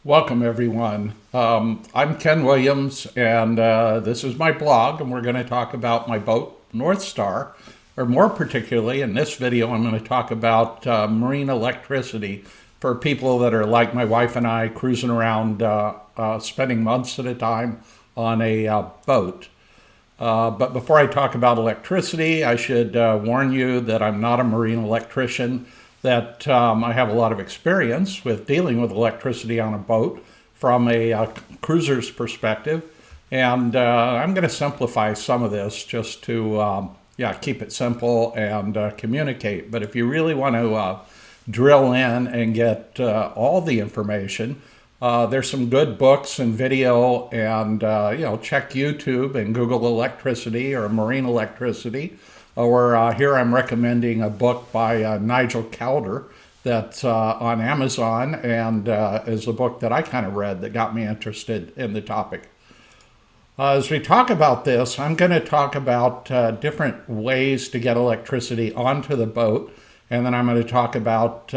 Welcome, everyone. I'm Ken Williams, and this is my blog, and we're going to talk about my boat, North Star, or more particularly, in this video, I'm going to talk about marine electricity for people that are like my wife and I, cruising around, spending months at a time on a boat. But before I talk about electricity, I should warn you that I'm not a marine electrician, that I have a lot of experience with dealing with electricity on a boat from a cruiser's perspective. And I'm going to simplify some of this just to keep it simple and communicate. But if you really want to drill in and get all the information, there's some good books and video, and check YouTube and Google electricity or marine electricity. Or here I'm recommending a book by Nigel Calder that's on Amazon, and is a book that I kind of read that got me interested in the topic. As we talk about this, I'm going to talk about different ways to get electricity onto the boat, and then I'm going to talk about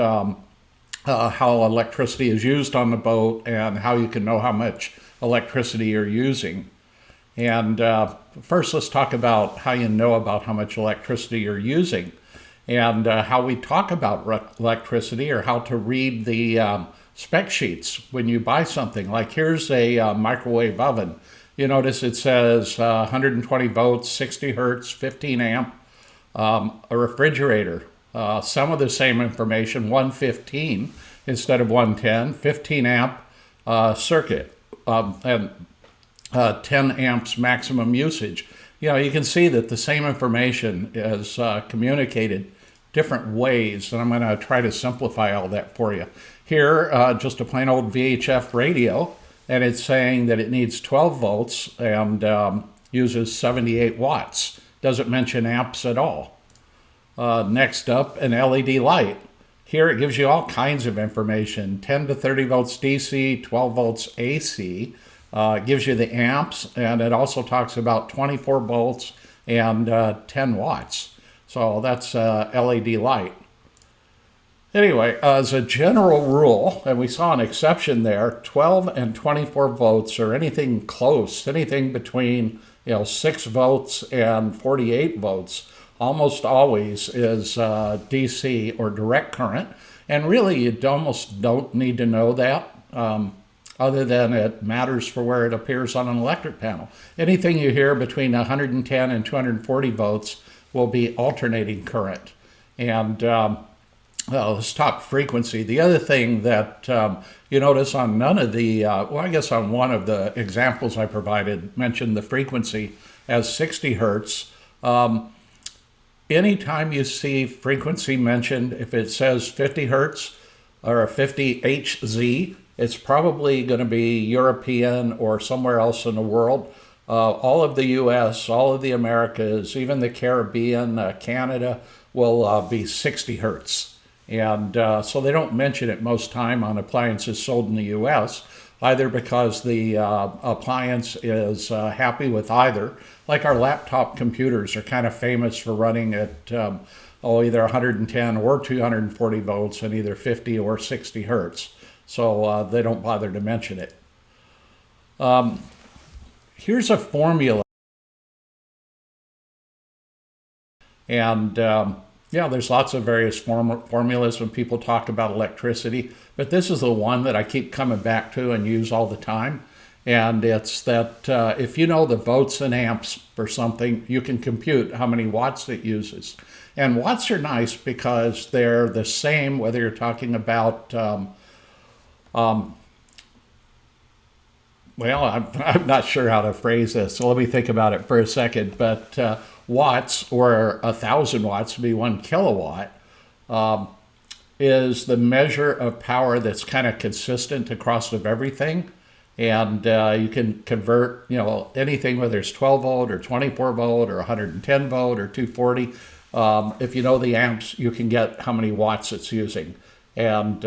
how electricity is used on the boat and how you can know how much electricity you're using. And first, let's talk about how you know about how much electricity you're using, and how we talk about electricity, or how to read the spec sheets when you buy something. Like here's a microwave oven. You notice it says 120 volts, 60 hertz, 15 amp. A refrigerator, some of the same information, 115 instead of 110, 15 amp circuit, and 10 amps maximum usage. You can see that the same information is communicated different ways, and I'm going to try to simplify all that for you. Here, just a plain old VHF radio, and it's saying that it needs 12 volts and uses 78 watts. Doesn't mention amps at all. Next up, an LED light. Here it gives you all kinds of information, 10 to 30 volts DC, 12 volts AC. It gives you the amps, and it also talks about 24 volts and 10 watts. So that's a LED light. Anyway, as a general rule, and we saw an exception there, 12 and 24 volts, or anything close, anything between 6 volts and 48 volts, almost always is DC or direct current. And really, you almost don't need to know that. Other than it matters for where it appears on an electric panel. Anything you hear between 110 and 240 volts will be alternating current. And let's talk frequency. The other thing that you notice on none of the, I guess on one of the examples I provided, mentioned the frequency as 60 hertz. Anytime you see frequency mentioned, if it says 50 hertz or 50 Hz, it's probably going to be European or somewhere else in the world. All of the US, all of the Americas, even the Caribbean, Canada, will be 60 hertz. And so they don't mention it most time on appliances sold in the US, either because the appliance is happy with either. Like our laptop computers are kind of famous for running at either 110 or 240 volts and either 50 or 60 hertz. So they don't bother to mention it. Here's a formula. And there's lots of various formulas when people talk about electricity, but this is the one that I keep coming back to and use all the time. And it's that if you know the volts and amps for something, you can compute how many watts it uses. And watts are nice because they're the same whether you're talking about I'm not sure how to phrase this, so let me think about it for a second. But watts, or 1,000 watts, would be 1 kilowatt, is the measure of power that's kind of consistent across of everything. And you can convert, anything, whether it's 12 volt or 24 volt or 110 volt or 240. If you know the amps, you can get how many watts it's using. And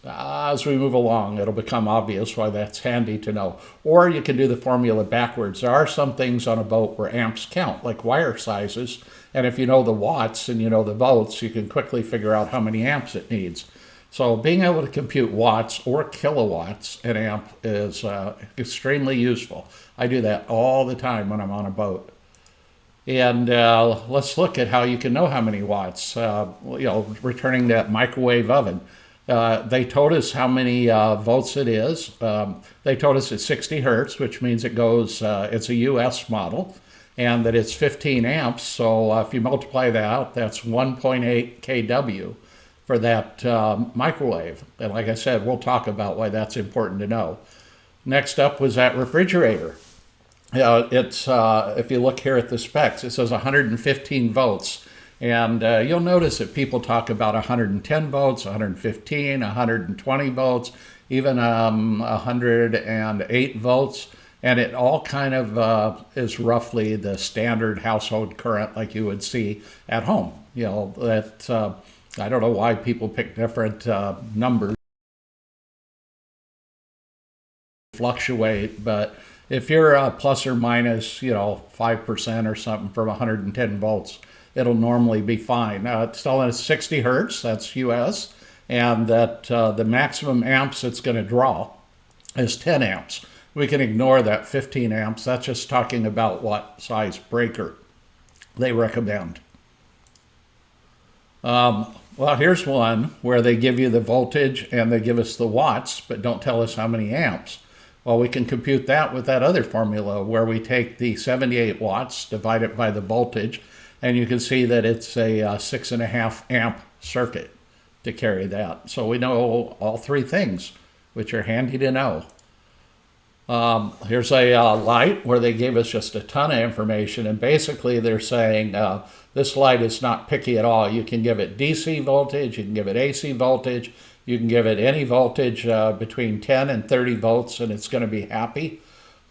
as we move along, it'll become obvious why that's handy to know. Or you can do the formula backwards. There are some things on a boat where amps count, like wire sizes. And if you know the watts and you know the volts, you can quickly figure out how many amps it needs. So being able to compute watts or kilowatts an amp is extremely useful. I do that all the time when I'm on a boat. And let's look at how you can know how many watts. Returning that microwave oven. They told us how many volts it is. They told us it's 60 hertz, which means it goes, it's a US model, and that it's 15 amps. So if you multiply that out, that's 1.8 kW for that microwave. And like I said, we'll talk about why that's important to know. Next up was that refrigerator. It's if you look here at the specs, it says 115 volts. And you'll notice that people talk about 110 volts, 115, 120 volts, even 108 volts. And it all kind of is roughly the standard household current like you would see at home. I don't know why people pick different numbers. Fluctuate, but if you're plus or minus, 5% or something from 110 volts, it'll normally be fine. It's telling us 60 hertz, that's US, and that the maximum amps it's going to draw is 10 amps. We can ignore that 15 amps. That's just talking about what size breaker they recommend. Well, here's one where they give you the voltage and they give us the watts, but don't tell us how many amps. Well, we can compute that with that other formula where we take the 78 watts, divide it by the voltage, and you can see that it's a 6.5 amp circuit to carry that. So we know all three things, which are handy to know. Here's a light where they gave us just a ton of information, and basically they're saying this light is not picky at all. You can give it DC voltage, you can give it AC voltage, you can give it any voltage between 10 and 30 volts, and it's going to be happy.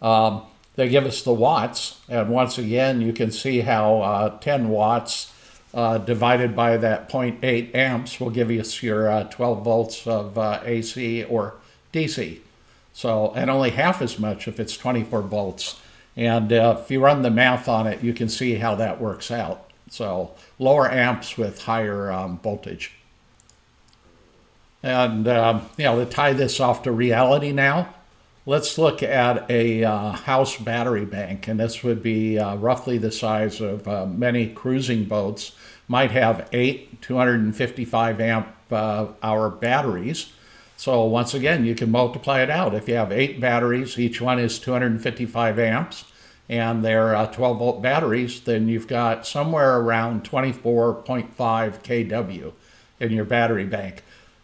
They give us the watts, and once again, you can see how 10 watts divided by that 0.8 amps will give us your 12 volts of AC or DC. So, and only half as much if it's 24 volts. And if you run the math on it, you can see how that works out. So lower amps with higher voltage. And to tie this off to reality now, let's look at a house battery bank. And this would be roughly the size of many cruising boats. Might have 8 255 amp hour batteries. So once again, you can multiply it out. If you have 8 batteries, each one is 255 amps, and they're 12 volt batteries, then you've got somewhere around 24.5 kW in your battery bank.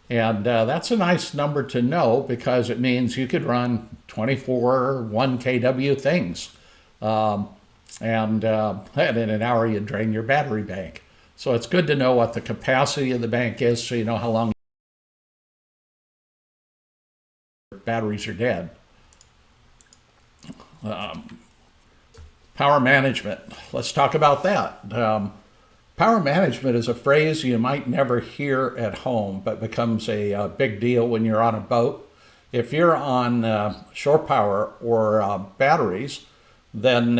And that's a nice number to know because it means you could run 24 1 kW things. And in an hour, you drain your battery bank. So it's good to know what the capacity of the bank is so you know how long batteries are dead. Power management. Let's talk about that. Power management is a phrase you might never hear at home, but becomes a big deal when you're on a boat. If you're on Shorepower or batteries, then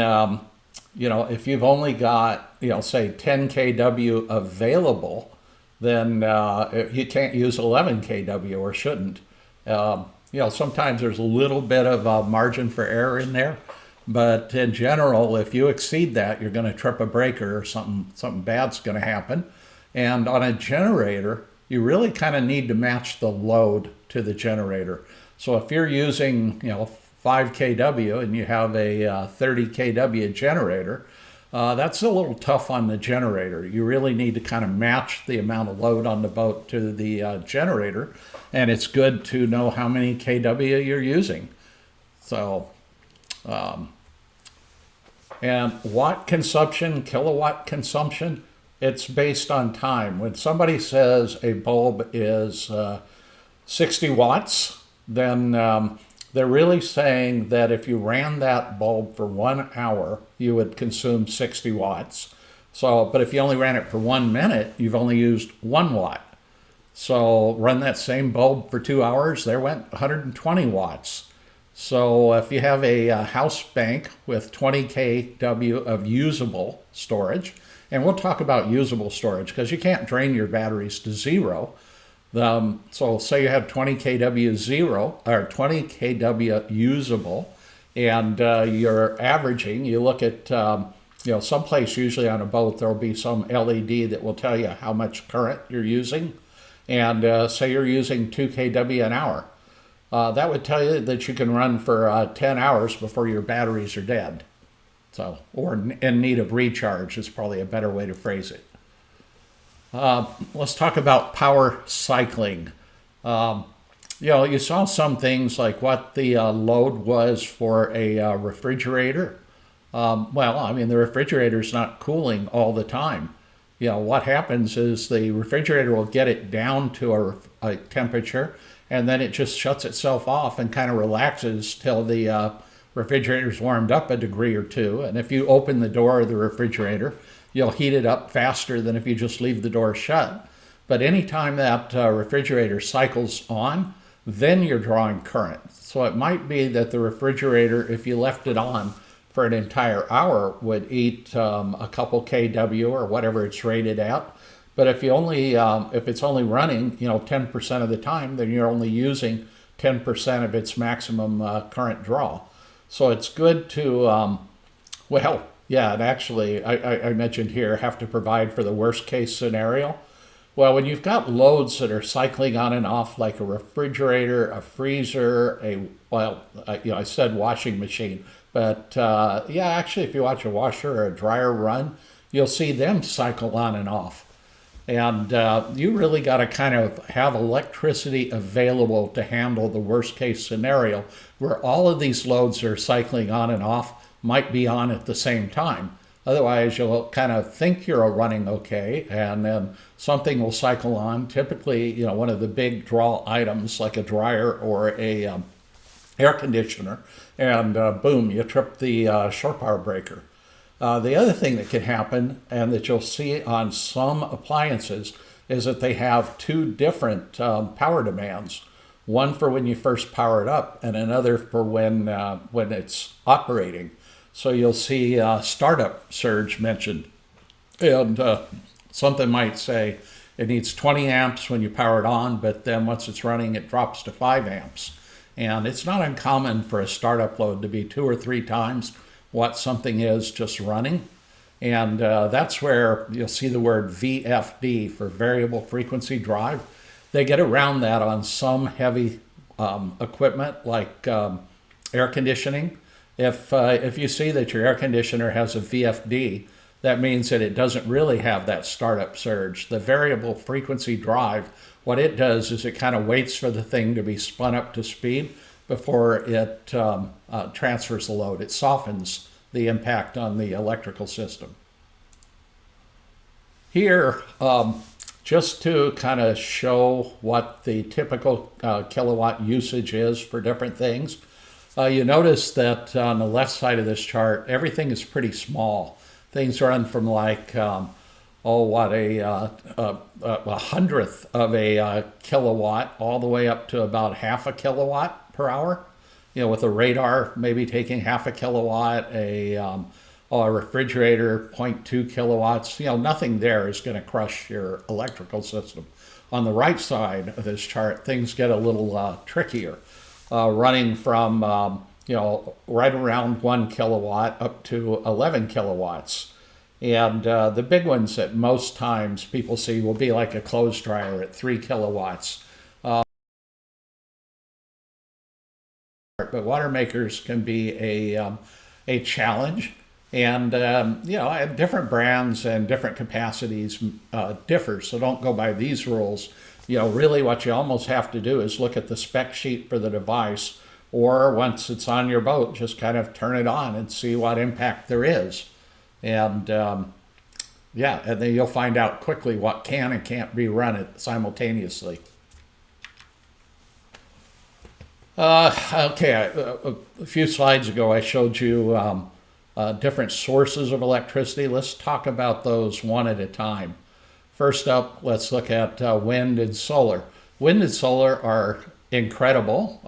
if you've only got say 10 kW available, then you can't use 11 kW or shouldn't. Sometimes there's a little bit of a margin for error in there, but in general, if you exceed that, you're going to trip a breaker or something bad's going to happen. And on a generator, you really kind of need to match the load to the generator. So if you're using 5 kW and you have a 30 kW generator, that's a little tough on the generator. You really need to kind of match the amount of load on the boat to the generator, and it's good to know how many kW you're using. So, and watt consumption, kilowatt consumption, it's based on time. When somebody says a bulb is 60 watts, then they're really saying that if you ran that bulb for 1 hour, you would consume 60 watts. So, but if you only ran it for 1 minute, you've only used 1 watt. So run that same bulb for 2 hours, there went 120 watts. So if you have a house bank with 20 kW of usable storage, and we'll talk about usable storage because you can't drain your batteries to zero, So say you have 20 kW zero or 20 kW usable, and you're averaging. You look at someplace usually on a boat there'll be some LED that will tell you how much current you're using, and say you're using 2 kW an hour. That would tell you that you can run for 10 hours before your batteries are dead. So, or in need of recharge is probably a better way to phrase it. Let's talk about power cycling. You saw some things like what the load was for a refrigerator. The refrigerator's not cooling all the time. What happens is the refrigerator will get it down to a temperature, and then it just shuts itself off and kind of relaxes till the refrigerator's warmed up a degree or two. And if you open the door of the refrigerator, you'll heat it up faster than if you just leave the door shut. But anytime that refrigerator cycles on, then you're drawing current. So it might be that the refrigerator, if you left it on for an entire hour, would eat a couple kW or whatever it's rated at. But if it's only running 10% of the time, then you're only using 10% of its maximum current draw. So it's good to and actually, I mentioned here, have to provide for the worst case scenario. Well, when you've got loads that are cycling on and off, like a refrigerator, a freezer, I said washing machine, but actually, if you watch a washer or a dryer run, you'll see them cycle on and off. And you really got to kind of have electricity available to handle the worst case scenario, where all of these loads that are cycling on and off might be on at the same time. Otherwise, you'll kind of think you're running okay, and then something will cycle on. Typically, one of the big draw items like a dryer or a air conditioner, and boom, you trip the Shorepower breaker. The other thing that can happen, and that you'll see on some appliances, is that they have two different power demands. One for when you first power it up, and another for when it's operating. So you'll see startup surge mentioned. And something might say it needs 20 amps when you power it on, but then once it's running, it drops to 5 amps. And it's not uncommon for a startup load to be 2 or 3 times what something is just running. And that's where you'll see the word VFD for variable frequency drive. They get around that on some heavy equipment like air conditioning. If you see that your air conditioner has a VFD, that means that it doesn't really have that startup surge. The variable frequency drive, what it does is it kind of waits for the thing to be spun up to speed before it transfers the load. It softens the impact on the electrical system. Here, just to kind of show what the typical kilowatt usage is for different things, you notice that on the left side of this chart, everything is pretty small. Things run from like, a hundredth of a kilowatt all the way up to about half a kilowatt per hour. With a radar maybe taking half a kilowatt, a refrigerator 0.2 kilowatts. Nothing there is going to crush your electrical system. On the right side of this chart, things get a little trickier. Running from right around 1 kilowatt up to 11 kilowatts. And the big ones that most times people see will be like a clothes dryer at 3 kilowatts. But water makers can be a challenge. And, different brands and different capacities differ. So don't go by these rules. Really what you almost have to do is look at the spec sheet for the device, or once it's on your boat, just kind of turn it on and see what impact there is. And and then you'll find out quickly what can and can't be run simultaneously. A few slides ago I showed you different sources of electricity. Let's talk about those one at a time. First up, let's look at wind and solar. Wind and solar are incredible.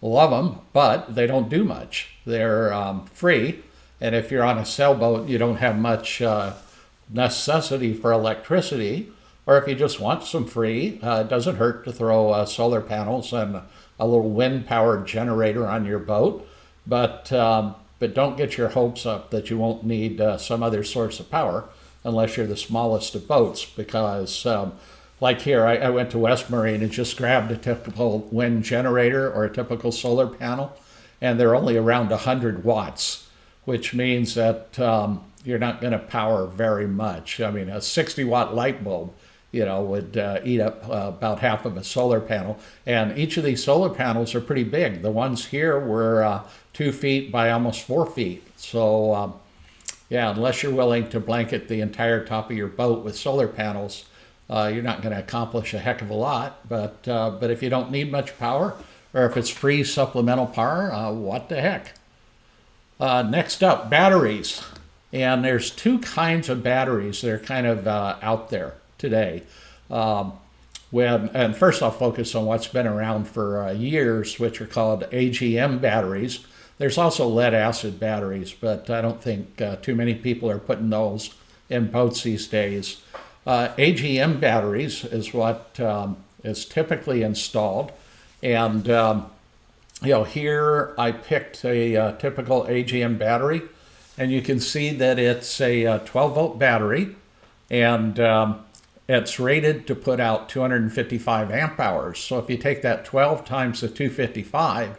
Love them, but they don't do much. They're free, and if you're on a sailboat, you don't have much necessity for electricity. Or if you just want some free, it doesn't hurt to throw solar panels and a little wind-powered generator on your boat. But don't get your hopes up that you won't need some other source of power unless you're the smallest of boats, because like here, I went to West Marine and just grabbed a typical wind generator or a typical solar panel, and they're only around 100 watts, which means that you're not going to power very much. I mean, a 60-watt light bulb, would eat up about half of a solar panel. And each of these solar panels are pretty big. The ones here were 2 feet by almost 4 feet. So, yeah, unless you're willing to blanket the entire top of your boat with solar panels, you're not going to accomplish a heck of a lot. But if you don't need much power, or if it's free supplemental power, what the heck? Next up, batteries. And there's two kinds of batteries that are kind of out there today. And first I'll focus on what's been around for years, which are called AGM batteries. There's also lead acid batteries, but I don't think too many people are putting those in boats these days. AGM batteries is what is typically installed. And here I picked a typical AGM battery, and you can see that it's a 12-volt battery, and it's rated to put out 255 amp hours. So if you take that 12 times the 255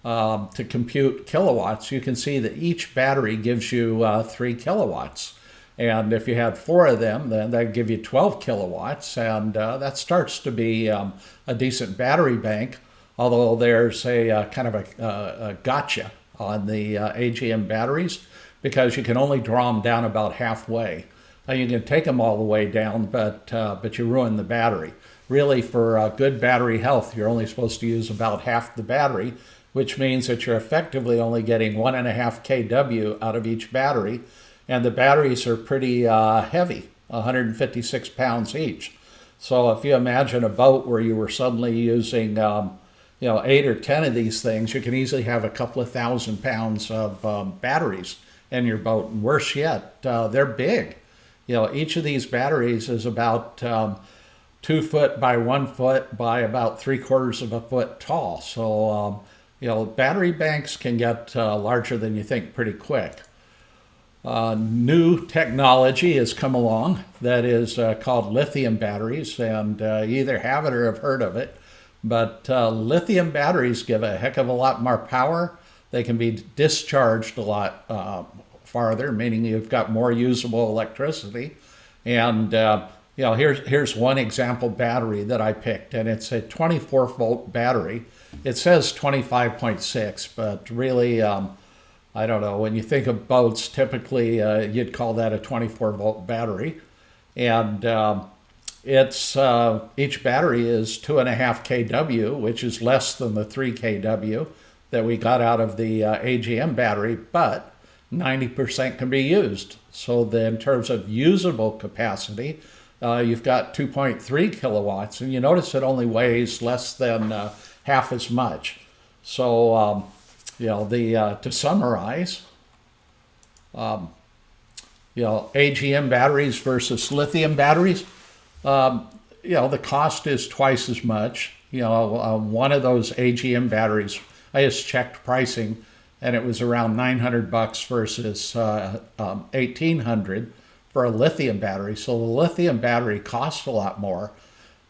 to compute kilowatts, you can see that each battery gives you 3 kilowatts. And if you had 4 of them, then that'd give you 12 kilowatts, and that starts to be a decent battery bank, although there's a kind of a gotcha on the AGM batteries, because you can only draw them down about halfway. Now you can take them all the way down, but you ruin the battery. Really, for good battery health, you're only supposed to use about half the battery, which means that you're effectively only getting 1.5 kW out of each battery, and the batteries are pretty heavy, 156 pounds each. So if you imagine a boat where you were suddenly using 8 or 10 of these things, you can easily have a couple of 1,000 pounds of batteries in your boat. And worse yet, they're big. Each of these batteries is about 2 foot by 1 foot by about 3/4 of a foot tall. So, battery banks can get larger than you think pretty quick. New technology has come along that is called lithium batteries, and you either have it or have heard of it. But lithium batteries give a heck of a lot more power. They can be discharged a lot farther, meaning you've got more usable electricity. And here's one example battery that I picked, and it's a 24-volt battery. It says 25.6, but really, I don't know. When you think of boats, typically you'd call that a 24-volt battery. And each battery is 2.5 kW, which is less than the 3 kW that we got out of the AGM battery, but 90% can be used. So then in terms of usable capacity, you've got 2.3 kilowatts, and you notice it only weighs less than half as much. So, to summarize, AGM batteries versus lithium batteries, the cost is twice as much. One of those AGM batteries, I just checked pricing, and it was around $900 versus $1,800 for a lithium battery. So the lithium battery costs a lot more,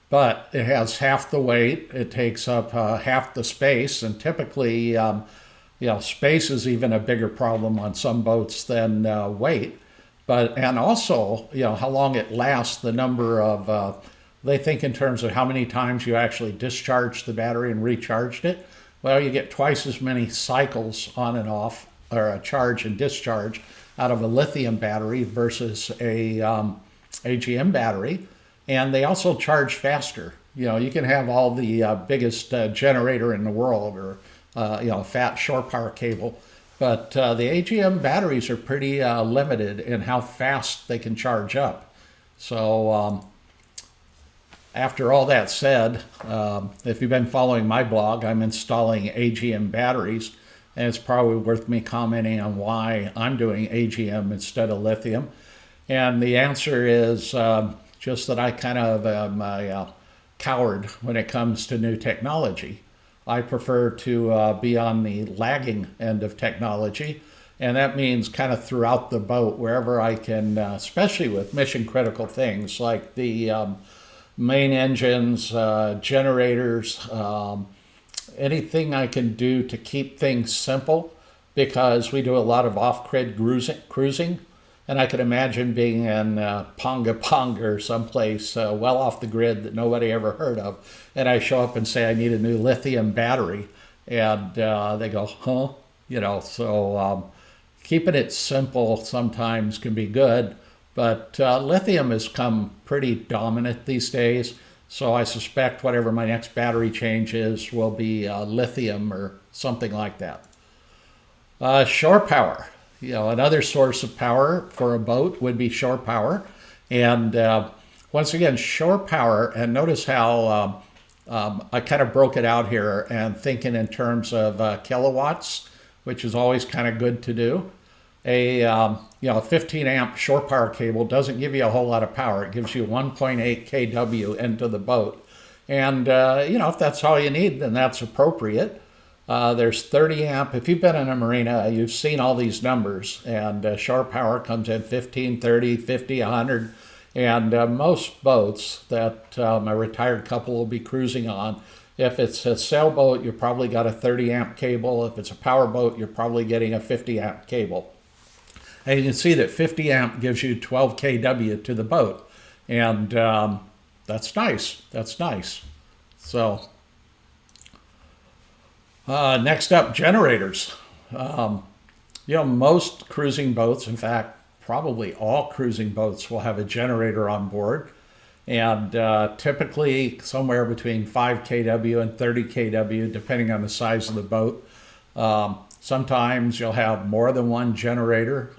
but it has half the weight. It takes up half the space, and typically, space is even a bigger problem on some boats than weight. And also, how long it lasts, the number of, they think in terms of how many times you actually discharged the battery and recharged it. Well, you get twice as many cycles on and off, or a charge and discharge, out of a lithium battery versus a AGM battery. And they also charge faster. You can have all the biggest generator in the world, or fat Shorepower cable, but the AGM batteries are pretty limited in how fast they can charge up. So after all that said, if you've been following my blog, I'm installing AGM batteries, and it's probably worth me commenting on why I'm doing AGM instead of lithium. And the answer is just that I kind of am a coward when it comes to new technology. I prefer to be on the lagging end of technology, and that means kind of throughout the boat, wherever I can, especially with mission critical things like the main engines, generators, anything I can do to keep things simple, because we do a lot of off-grid cruising. And I could imagine being in Ponga Ponga or someplace well off the grid that nobody ever heard of. And I show up and say, I need a new lithium battery. And they go, huh? So keeping it simple sometimes can be good. But lithium has come pretty dominant these days. So I suspect whatever my next battery change is will be lithium or something like that. Shore power. Another source of power for a boat would be shore power. And once again, shore power, and notice how I kind of broke it out here and thinking in terms of kilowatts, which is always kind of good to do. A 15 amp shore power cable doesn't give you a whole lot of power. It gives you 1.8 kW into the boat. And, if that's all you need, then that's appropriate. There's 30 amp. If you've been in a marina, you've seen all these numbers, and shore power comes in 15, 30, 50, 100. And most boats that a retired couple will be cruising on, if it's a sailboat, you probably got a 30 amp cable. If it's a power boat, you're probably getting a 50 amp cable. And you can see that 50 amp gives you 12 kW to the boat. And that's nice. That's nice. So next up, generators. Most cruising boats, in fact, probably all cruising boats will have a generator on board. And typically somewhere between 5 kW and 30 kW, depending on the size of the boat. Sometimes you'll have more than one generator.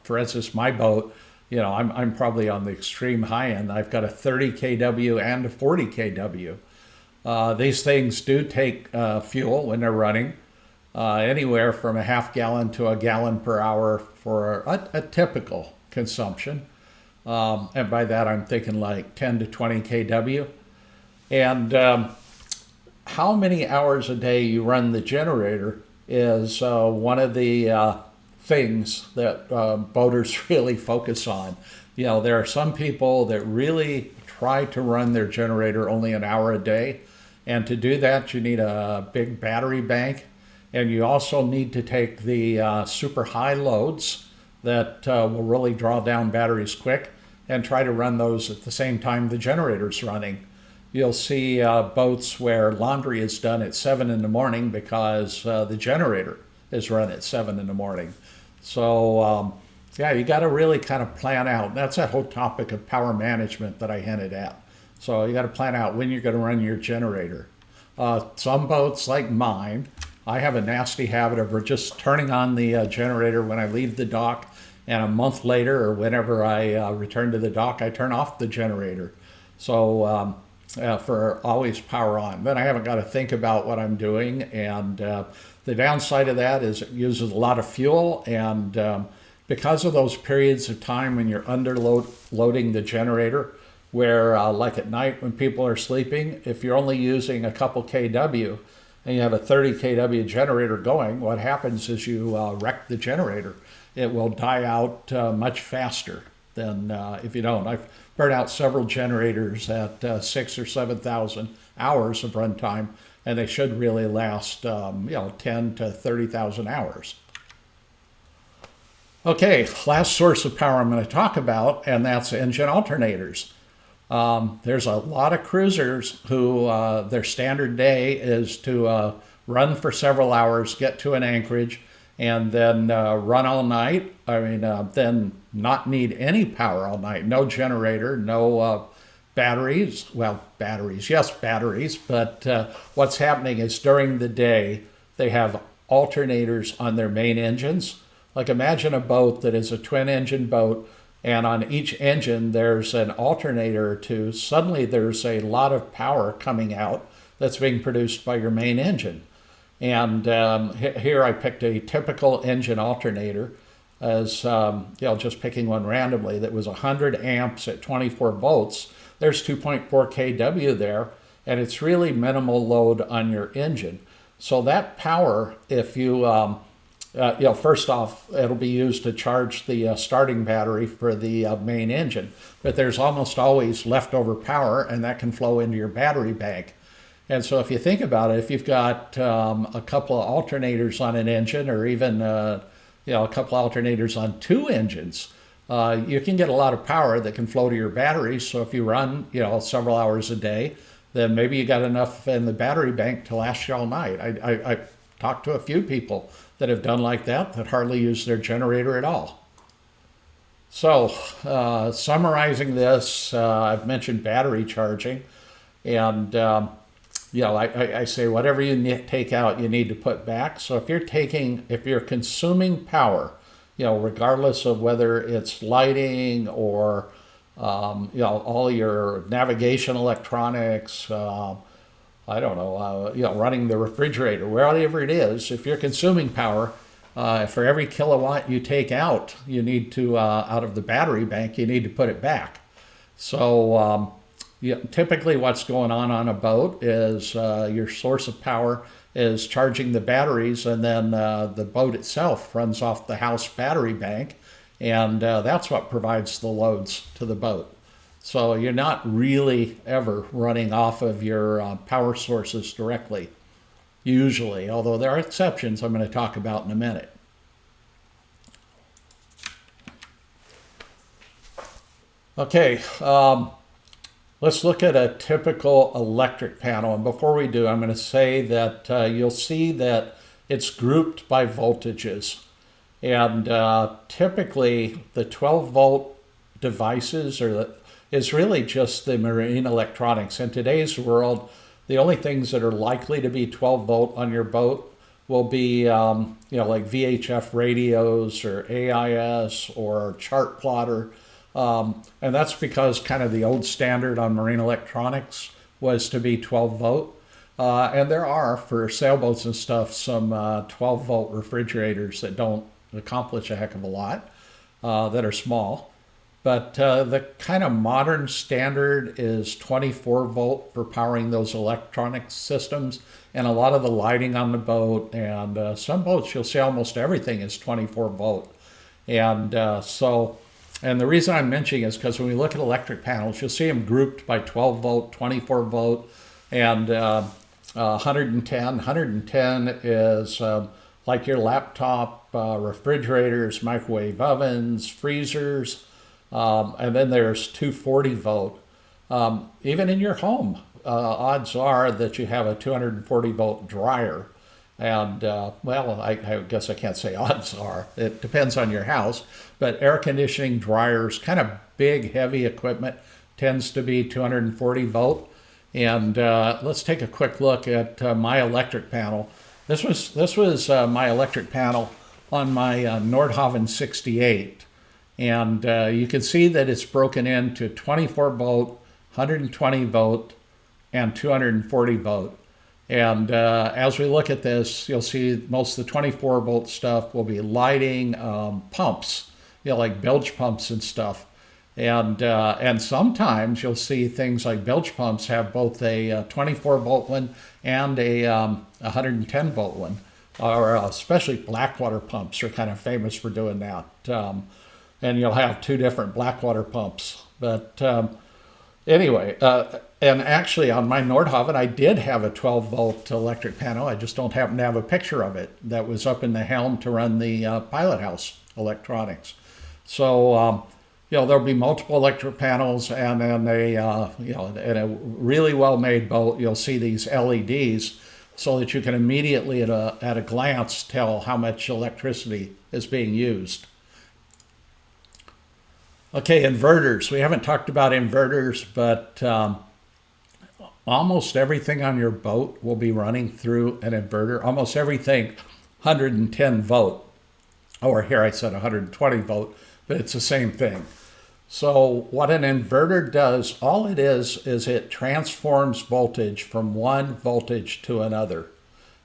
For instance, my boat, I'm probably on the extreme high end. I've got a 30 kW and a 40 kW. These things do take fuel when they're running, anywhere from a half gallon to a gallon per hour for a typical consumption. And by that, I'm thinking like 10 to 20 kW. And how many hours a day you run the generator is one of the things that boaters really focus on. There are some people that really try to run their generator only an hour a day. And to do that, you need a big battery bank. And you also need to take the super high loads that will really draw down batteries quick and try to run those at the same time the generator's running. You'll see boats where laundry is done at 7 in the morning because the generator is run at 7 in the morning. So you got to really kind of plan out. That's that whole topic of power management that I hinted at. So you got to plan out when you're going to run your generator. Some boats like mine, I have a nasty habit of just turning on the generator when I leave the dock, and a month later or whenever I return to the dock, I turn off the generator. So for always power on. Then I haven't got to think about what I'm doing, and the downside of that is it uses a lot of fuel, and because of those periods of time when you're loading the generator, where like at night when people are sleeping, if you're only using a couple kW and you have a 30 kW generator going, what happens is you wreck the generator. It will die out much faster than if you don't. I've burned out several generators at 6,000 or 7,000 hours of runtime, and they should really last 10 to 30,000 hours. Okay, last source of power I'm going to talk about, and that's engine alternators. There's a lot of cruisers who their standard day is to run for several hours, get to an anchorage, and then run all night. Then not need any power all night. No generator, no batteries. Well, batteries, yes, batteries. But what's happening is during the day, they have alternators on their main engines. Like imagine a boat that is a twin engine boat, and on each engine there's an alternator or two. Suddenly there's a lot of power coming out that's being produced by your main engine. And here I picked a typical engine alternator. as just picking one randomly, that was 100 amps at 24 volts, there's 2.4 kW there, and it's really minimal load on your engine. So that power, if you, first off, it'll be used to charge the starting battery for the main engine, but there's almost always leftover power, and that can flow into your battery bank. And so if you think about it, if you've got a couple of alternators on an engine, or even a couple of alternators on two engines, you can get a lot of power that can flow to your batteries. So if you run several hours a day, then maybe you got enough in the battery bank to last you all night. I talked to a few people that have done like that hardly use their generator at all. So summarizing this, I've mentioned battery charging, and I say whatever you take out, you need to put back. So if you're consuming power, regardless of whether it's lighting or all your navigation electronics, running the refrigerator, wherever it is, if you're consuming power, for every kilowatt you take out, you need to, out of the battery bank, you need to put it back. So typically what's going on a boat is your source of power is charging the batteries, and then the boat itself runs off the house battery bank, and that's what provides the loads to the boat. So you're not really ever running off of your power sources directly, usually, although there are exceptions I'm going to talk about in a minute. Okay, let's look at a typical electric panel. And before we do, I'm going to say that you'll see that it's grouped by voltages. And typically the 12 volt devices is really just the marine electronics. In today's world, the only things that are likely to be 12 volt on your boat will be like VHF radios or AIS or chart plotter. And that's because kind of the old standard on marine electronics was to be 12 volt. And there are, for sailboats and stuff, some 12 volt refrigerators that don't accomplish a heck of a lot, that are small. But the kind of modern standard is 24 volt for powering those electronic systems, and a lot of the lighting on the boat, and some boats you'll see almost everything is 24 volt. And and the reason I'm mentioning is because when we look at electric panels, you'll see them grouped by 12 volt, 24 volt, and 110. 110 is like your laptop, refrigerators, microwave ovens, freezers, and then there's 240 volt. Even in your home, odds are that you have a 240 volt dryer. And I guess I can't say odds are. It depends on your house. But air conditioning, dryers, kind of big, heavy equipment tends to be 240 volt. And let's take a quick look at my electric panel. This was my electric panel on my Nordhaven 68. And you can see that it's broken into 24 volt, 120 volt, and 240 volt. And as we look at this, you'll see most of the 24 volt stuff will be lighting, pumps, like bilge pumps and stuff. And sometimes you'll see things like bilge pumps have both a 24 volt one and a 110 volt one, or especially Blackwater pumps are kind of famous for doing that. And you'll have two different Blackwater pumps. But anyway, and actually on my Nordhaven, I did have a 12 volt electric panel. I just don't happen to have a picture of it that was up in the helm to run the pilot house electronics. So, there'll be multiple electric panels, and then in a really well-made boat, you'll see these LEDs so that you can immediately at a glance tell how much electricity is being used. Okay, inverters. We haven't talked about inverters, but almost everything on your boat will be running through an inverter. Almost everything 110 volt, or here I said 120 volt, but it's the same thing. So what an inverter does, all it is it transforms voltage from one voltage to another.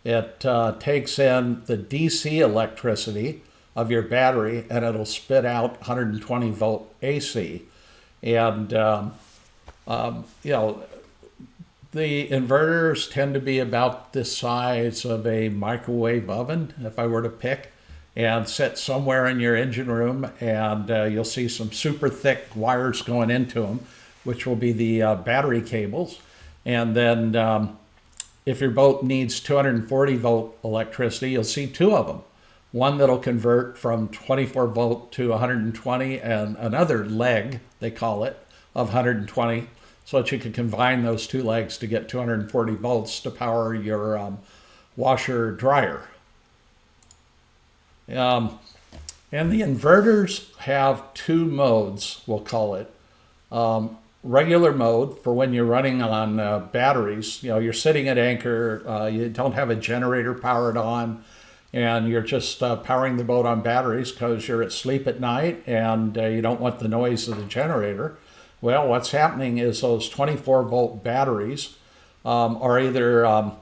It takes in the DC electricity of your battery, and it'll spit out 120 volt AC. And you know, the inverters tend to be about the size of a microwave oven, if I were to pick, and sit somewhere in your engine room, and you'll see some super thick wires going into them, which will be the battery cables. And then if your boat needs 240 volt electricity, you'll see two of them. One that'll convert from 24 volt to 120, and another leg, they call it, of 120, so that you can combine those two legs to get 240 volts to power your washer dryer. And the inverters have two modes, we'll call it. Regular mode for when you're running on batteries. You know, you're sitting at anchor, you don't have a generator powered on, and you're just powering the boat on batteries because you're asleep at night and you don't want the noise of the generator. Well, what's happening is those 24 volt batteries are either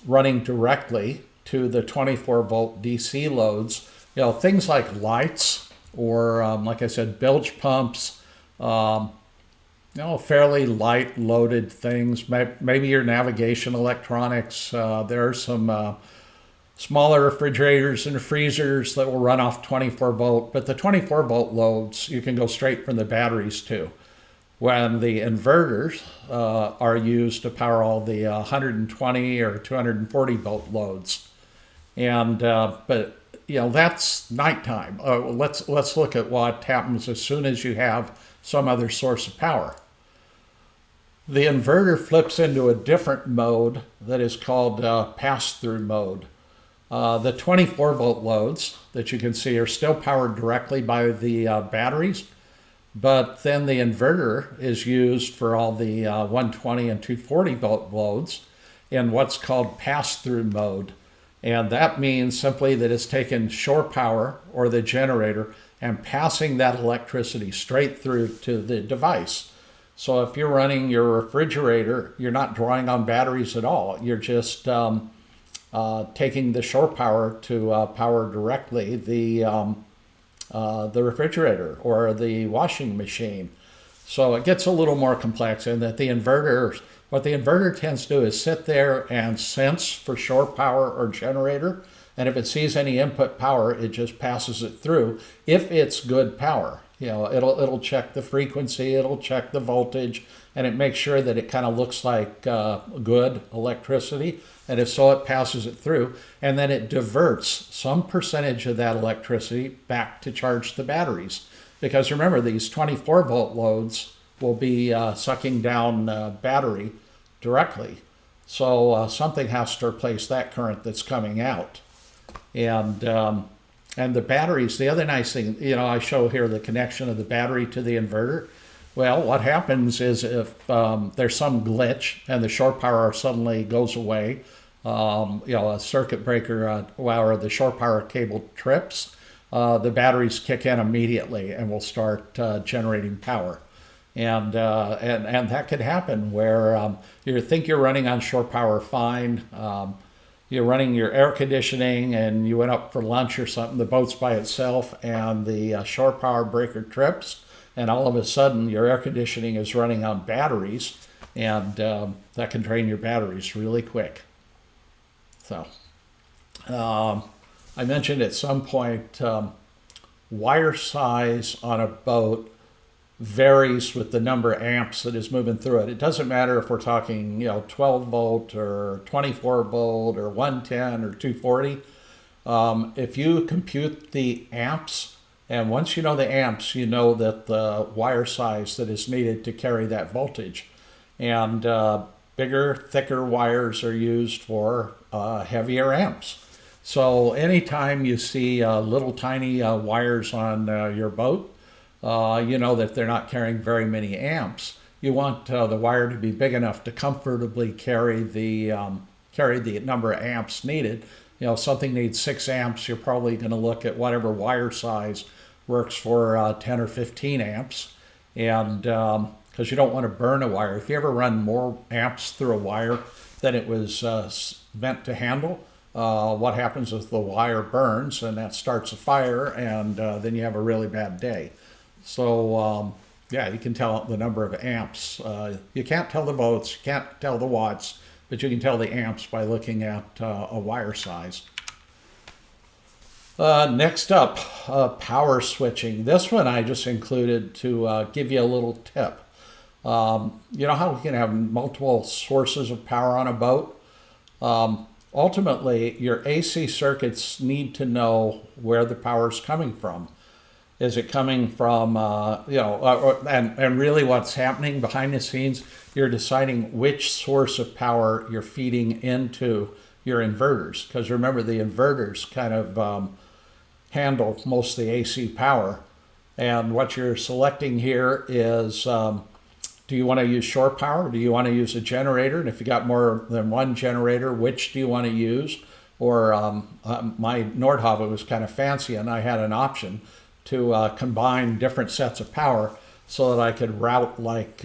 running directly to the 24 volt DC loads. You know, things like lights or, like I said, bilge pumps, you know, fairly light loaded things. Maybe your navigation electronics. There are some smaller refrigerators and freezers that will run off 24 volt, but the 24 volt loads you can go straight from the batteries to. When the inverters are used to power all the 120 or 240 volt loads. And but you know, that's nighttime. Let's look at what happens as soon as you have some other source of power. The inverter flips into a different mode that is called pass-through mode. The 24 volt loads that you can see are still powered directly by the batteries, but then the inverter is used for all the 120 and 240 volt loads in what's called pass-through mode. And that means simply that it's taking shore power or the generator and passing that electricity straight through to the device. So if you're running your refrigerator, you're not drawing on batteries at all. You're just taking the shore power to power directly the refrigerator or the washing machine. So it gets a little more complex in that what the inverter tends to do is sit there and sense for shore power or generator, and if it sees any input power, it just passes it through. If it's good power, you know, it'll check the frequency, it'll check the voltage, and it makes sure that it kind of looks like good electricity. And if so, it passes it through, and then it diverts some percentage of that electricity back to charge the batteries. Because remember, these 24 volt loads will be sucking down battery directly. So something has to replace that current that's coming out. And the batteries, the other nice thing, you know, I show here the connection of the battery to the inverter. Well, what happens is if there's some glitch and the shore power suddenly goes away, you know, a circuit breaker or the shore power cable trips, the batteries kick in immediately and will start generating power. And that could happen where you think you're running on shore power fine. You're running your air conditioning and you went up for lunch or something, the boat's by itself and the shore power breaker trips, and all of a sudden your air conditioning is running on batteries, and that can drain your batteries really quick. So I mentioned at some point wire size on a boat varies with the number of amps that is moving through it. It doesn't matter if we're talking, you know, 12 volt or 24 volt or 110 or 240. If you compute the amps, and once you know the amps, you know that the wire size that is needed to carry that voltage. And bigger, thicker wires are used for heavier amps. So anytime you see little tiny wires on your boat, you know that they're not carrying very many amps. You want the wire to be big enough to comfortably carry the number of amps needed. You know, if something needs 6 amps, you're probably going to look at whatever wire size works for 10 or 15 amps. And because you don't want to burn a wire. If you ever run more amps through a wire than it was meant to handle, what happens if the wire burns and that starts a fire, and then you have a really bad day. So yeah, you can tell the number of amps. You can't tell the volts, you can't tell the watts, but you can tell the amps by looking at a wire size. Next up, power switching. This one I just included to give you a little tip. You know how we can have multiple sources of power on a boat? Ultimately, your AC circuits need to know where the power is coming from. Is it coming from, and really what's happening behind the scenes, you're deciding which source of power you're feeding into your inverters. Because remember, the inverters kind of handle most of the AC power. And what you're selecting here is, do you want to use shore power? Do you want to use a generator? And if you got more than one generator, which do you want to use? Or my Nordhaven was kind of fancy, and I had an option to combine different sets of power so that I could route like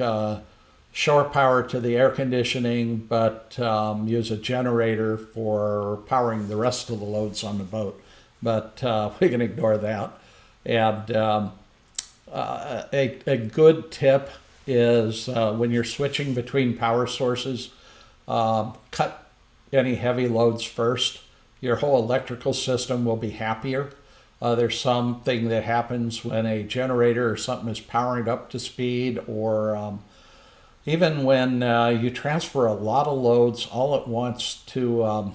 shore power to the air conditioning, but use a generator for powering the rest of the loads on the boat. But we can ignore that. And a good tip is when you're switching between power sources, cut any heavy loads first. Your whole electrical system will be happier. There's something that happens when a generator or something is powering up to speed, or even when you transfer a lot of loads all at once to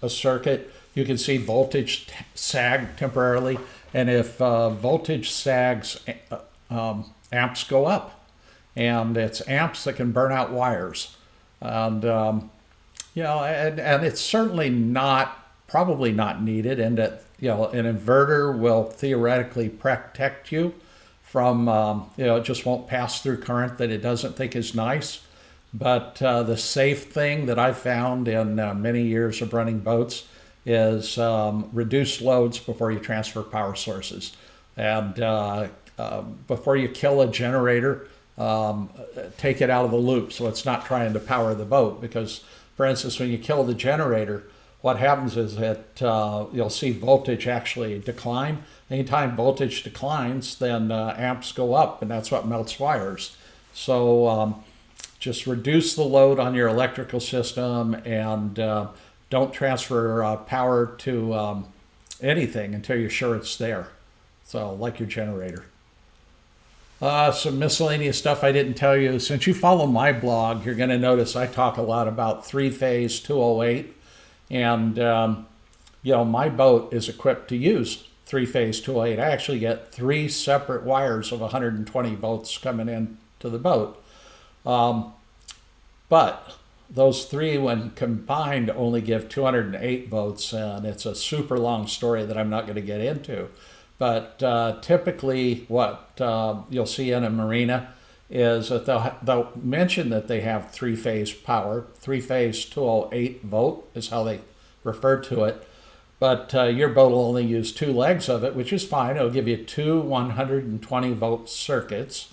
a circuit, you can see voltage sag temporarily. And if voltage sags, amps go up. And it's amps that can burn out wires. And, and it's certainly probably not needed, and that, an inverter will theoretically protect you from, it just won't pass through current that it doesn't think is nice. But the safe thing that I found in many years of running boats is reduce loads before you transfer power sources. And before you kill a generator, take it out of the loop so it's not trying to power the boat. Because, for instance, when you kill the generator, what happens is that you'll see voltage actually decline. Anytime voltage declines, then amps go up, and that's what melts wires. So just reduce the load on your electrical system, and don't transfer power to anything until you're sure it's there. So, like your generator. Some miscellaneous stuff I didn't tell you. Since you follow my blog, you're going to notice I talk a lot about three-phase 208. And, my boat is equipped to use three-phase 208. I actually get 3 separate wires of 120 volts coming in to the boat. But those 3, when combined, only give 208 volts. And it's a super long story that I'm not going to get into. But typically what you'll see in a marina is that they'll mention that they have 3-phase power. 3-phase 208 volt is how they refer to it. But your boat will only use 2 legs of it, which is fine. It'll give you 2 120 volt circuits.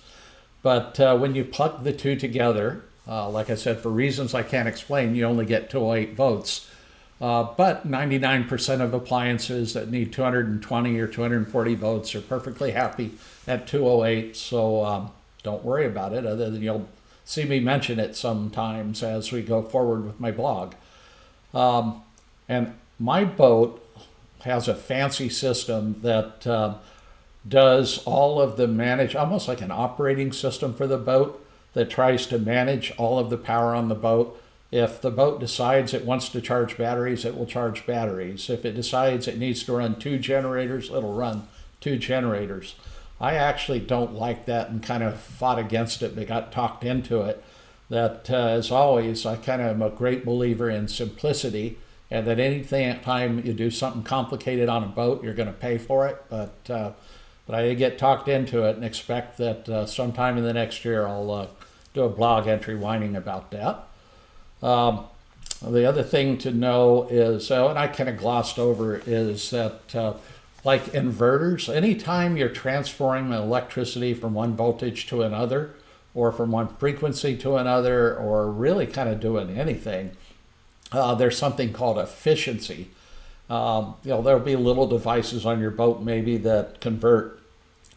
But when you plug the 2 together, like I said, for reasons I can't explain, you only get 208 volts. But 99% of appliances that need 220 or 240 volts are perfectly happy at 208. So don't worry about it, other than you'll see me mention it sometimes as we go forward with my blog. And my boat has a fancy system that does all of the almost like an operating system for the boat, that tries to manage all of the power on the boat. If the boat decides it wants to charge batteries, it will charge batteries. If it decides it needs to run 2 generators, it'll run 2 generators. I actually don't like that and kind of fought against it, but got talked into it. That, as always, I kind of am a great believer in simplicity, and that anytime you do something complicated on a boat, you're going to pay for it. But I get talked into it and expect that sometime in the next year I'll do a blog entry whining about that. The other thing to know is, and I kind of glossed over, is that like inverters, anytime you're transferring electricity from one voltage to another, or from one frequency to another, or really kind of doing anything, there's something called efficiency. There'll be little devices on your boat maybe that convert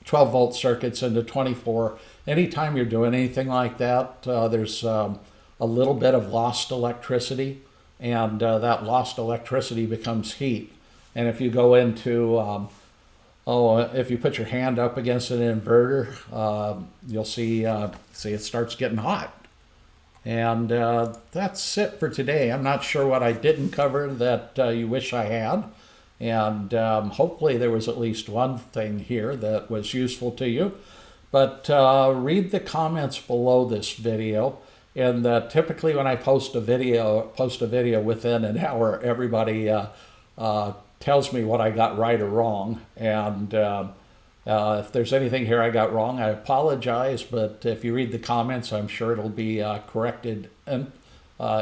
12-volt circuits into 24. Anytime you're doing anything like that, there's a little bit of lost electricity, and that lost electricity becomes heat. And if you go into if you put your hand up against an inverter, you'll see it starts getting hot. And that's it for today. I'm not sure what I didn't cover that you wish I had. And hopefully there was at least one thing here that was useful to you. But read the comments below this video. And typically when I post a video within an hour, everybody tells me what I got right or wrong. And if there's anything here I got wrong, I apologize. But if you read the comments, I'm sure it'll be corrected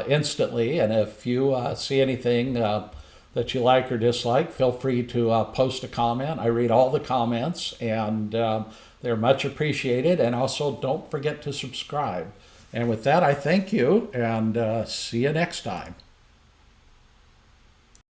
instantly. And if you see anything that you like or dislike, feel free to post a comment. I read all the comments, and they're much appreciated. And also, don't forget to subscribe. And with that, I thank you, and see you next time.